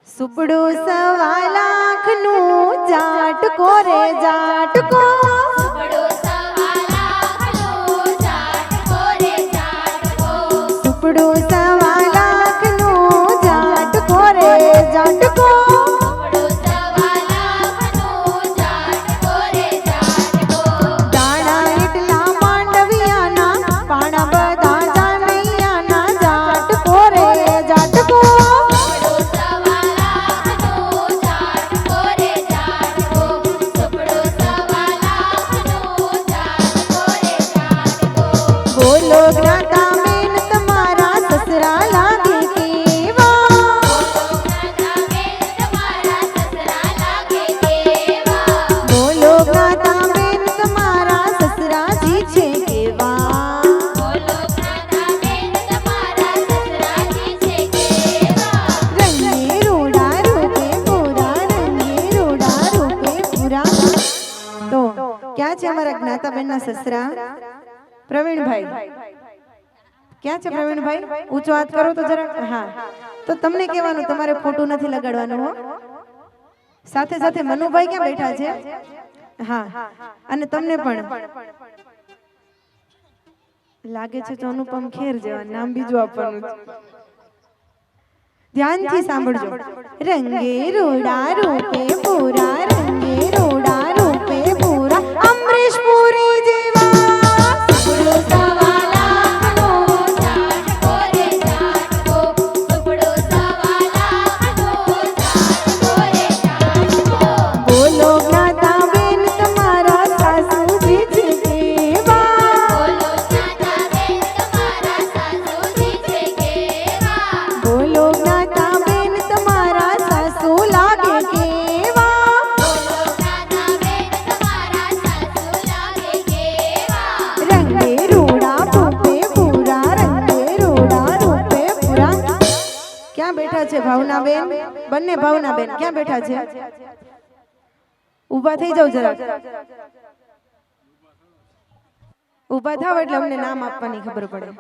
सुपड़ू सवा लाख नू जाटको रे जाटको सुपड़ू सवा लाख नू जाटको रे जाटको सुपड़ू सवा लाख नू जाटको रे जाटको सुपड़ू सवा लाख नू जाटको रे जाटको दाणा इटला मांडवियाना पाणा बधा जानैयाना जाटको रे जाटको सुपड़ू सवा लाख नू जाटको रे जाटको सुपड़ू सवा लाख नू जाटको रे जाटको बोलो ज्ञाता बेन तमारा ससरा लागे केवा बोलो ज्ञाता बेन तुम्हारा ससरा लागे केवा बोलो ज्ञाता बेन तमारा ससरा जी छे केवा बोलो ज्ञाता बेन तुम्हारा ससरा जी छे केवा रंगे रोड़ा रूपे पूरा रंगे रोड़ा रूपे पूरा तो क्या છે અમારા જ્ઞાતાબેનના સસરા પ્રવીણભાઈ ક્યાં છે પ્રવીણભાઈ ઊંચો હાથ કરો તો જરા હા તો તમને કહેવાનું તમારે ખોટું નથી લગાડવાનું હો સાથે સાથે મનુભાઈ ક્યાં બેઠા છે હા અને તમને પણ લાગે છે તો અનુપમ ખેર જેવા નામ બીજું આપવાનું છે ધ્યાનથી સાંભળજો રંગે રોડા રૂપે પૂરા રંગે રોડા રૂપે પૂરા અમરીશ પુરી જેવા सुपड़ू सवा लाख नू जाटको रे जाटको सुपड़ू सवा लाख नू जाटको रे जाटको બોલો જ્ઞાતા બેન તમારા સાસુજી છે કેવા बोलो ज्ञाता बेन तुम्हारा सासू जी छे केवा બોલો જ્ઞાતા બેન તમારા સાસુ લાગે કેવા बोलो ज्ञाता बेन तुम्हारा सासू लागे केवा રંગે રોડા રૂપે પૂરા રંગે રોડા રૂપે પૂરા ક્યાં બેઠા છે ભાવનાબેન બંને ભાવનાબેન ક્યાં બેઠા છે ઊભા થઈ જાવ જરા ઊભા થાવ એટલે અમને નામ આપવાની ખબર પડે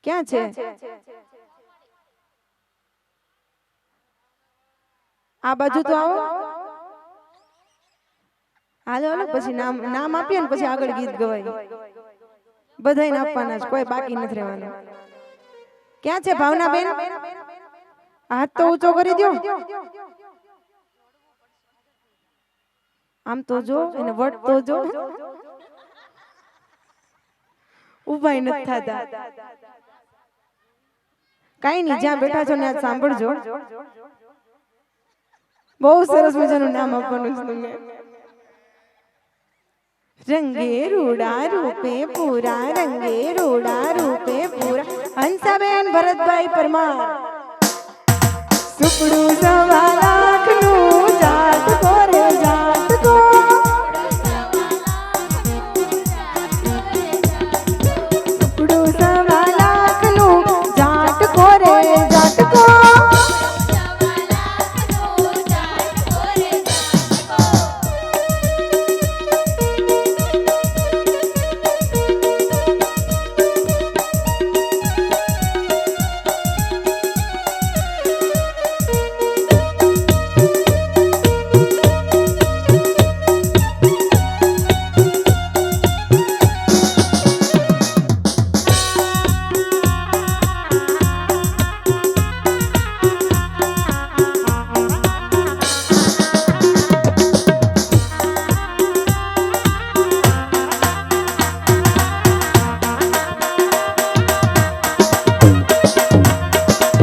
ક્યાં છે આ બાજુ તો આવો હાલો હાલો પછી નામ નામ આપીએ ને પછી આગળ ગીત ગવાય બધાયને આપવાના છે કોઈ બાકી નથી રહેવાનું ક્યાં છે ભાવનાબેન હાથ તો ઊંચો કરી દો આમ તો જો એને વટ તો જો ઉભાઈ નથી થતા કાઈ નહીં જ્યાં બેઠા છો ને આજ સાંભળજો બહુ સરસ મજાનું નામ આપવાનું છે તમને रंगे रूड़ा रूपे पूरा रंगे रूड़ा रूपे पूरा हंसाबेन भरतभाई परमार सुपड़ू सवा लाख नू जाटको रे जाटको सुपड़ू सवा लाख नू जाटको रे जाटको सवा लाख नू जाटको रे जाटको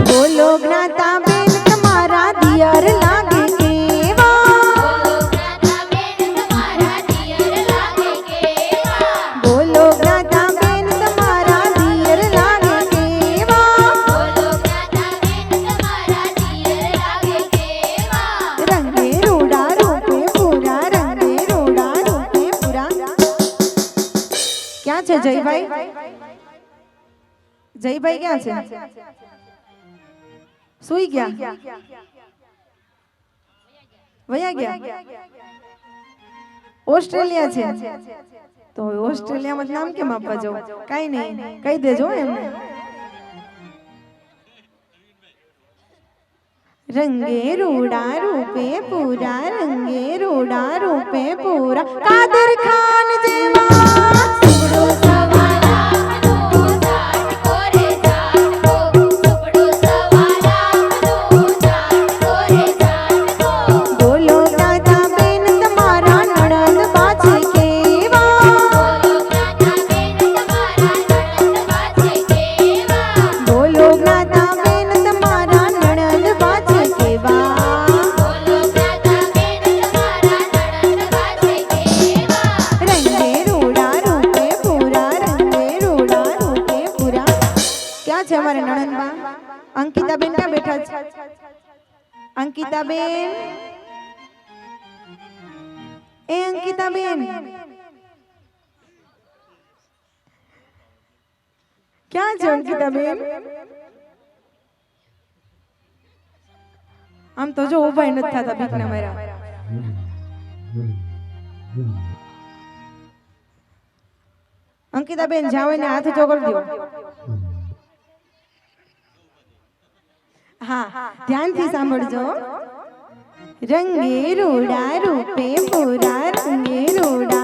बोलो ज्ञाता बेन तुम्हारा दियर लागे केवा बोलो ज्ञाता बेन तुम्हारा दियर लागे केवा बोलो ज्ञाता बेन तुम्हारा दियर लागे बोलो ज्ञाता बेन तुम्हारा दियर लागे केवा रंगे रोड़ा रूपे पूरा रंगे रोड़ा रूपे पूरा क्या છે જયભાઈ જયભાઈ ક્યાં છે સુઈ ગયા વયા ગયા ઓસ્ટ્રેલિયા છે તો ઓસ્ટ્રેલિયામાં નામ કેમ આપવા જાવ કાઈ નહીં કહી દેજો એમને रंगे रूड़ा रूपे पूरा रंगे रूड़ा रूपे पूरा कादर खान जेवा सुपड़ो सवाला मनो जाट कोरे जाट को सुपड़ो सवाला मनो जाट कोरे जाट को बोलो दादा बेन तमारा नणंद बाजे केवा बोलो ज्ञाता बेन तुम्हारा नणंद बाजे केवा बोलो दादा बेन तमारा नणंद बाजे केवा बोलो ज्ञाता बेन तुम्हारा नणंद बाजे केवा रंगे रूड़ा रूपे पूरा रंगे रूड़ा रूपे पूरा क्या છે અમારે નણંદબા અંકિતાબેન ક્યાં બેઠા છે અંકિતાબેન એ અંકિતાબેન ક્યાં છે અંકિતાબેન આમ તો જો ઉભા નથી થતા બીકના મારા અંકિતાબેન જાઓ એને હાથ ઊંચો કરી દો હા ધ્યાનથી સાંભળજો રંગે રૂડા રૂપે પૂરા રંગે રૂડા